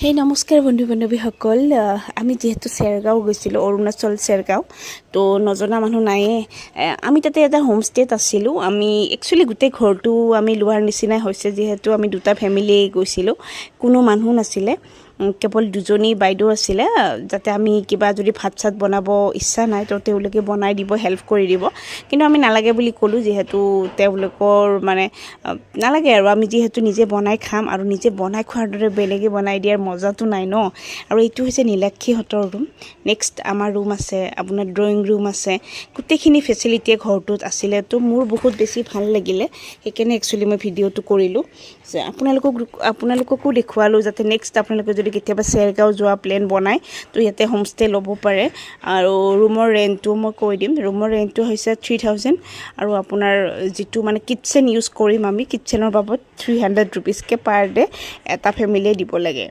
হেই নমস্কাৰ বন্ধু বান্ধৱীসকল আমি যেহেতু চেৰগাঁও গৈছিলোঁ অৰুণাচল চেৰগাঁও তো নজনা মানুহ নায়ে আমি তাতে এটা হোমষ্টেত আছিলোঁ আমি একচুৱেলি গোটেই ঘৰটো আমি লোৱাৰ নিচিনাই হৈছে যিহেতু আমি দুটা ফেমিলি গৈছিলোঁ কোনো মানুহ নাছিলে কেৱল দুজনী বাইদেউ আছিলে যাতে আমি কিবা যদি ভাত চাত বনাব ইচ্ছা নাই তো তেওঁলোকে বনাই দিব হেল্প কৰি দিব কিন্তু আমি নালাগে বুলি ক'লোঁ যিহেতু তেওঁলোকৰ মানে নালাগে আৰু আমি যিহেতু নিজে বনাই খাম আৰু নিজে বনাই খোৱাৰ দৰে বেলেগে বনাই দিয়াৰ মজাটো নাই ন আৰু এইটো হৈছে নীলাক্ষীহঁতৰ ৰুম নেক্সট আমাৰ ৰুম আছে আপোনাৰ ড্ৰয়িং ৰুম আছে গোটেইখিনি ফেচিলিটিয়ে ঘৰটোত আছিলে তো মোৰ বহুত বেছি ভাল লাগিলে সেইকাৰণে একচুৱেলি মই ভিডিঅ'টো কৰিলোঁ যে আপোনালোককো দেখুৱালোঁ যাতে নেক্সট আপোনালোকে যদি কেতিয়াবা চেৰগাঁও যোৱা প্লেন বনায় তো ইয়াতে হোমষ্টে ল'ব পাৰে আৰু ৰুমৰ ৰেণ্টটো মই কৈ দিম ৰুমৰ ৰেণ্টটো হৈছে 3000 আৰু আপোনাৰ যিটো মানে কিটচেন ইউজ কৰিম আমি কিটচেনৰ বাবদ 300 ৰুপিজকৈ পাৰ ডে এটা ফেমিলিয়ে দিব লাগে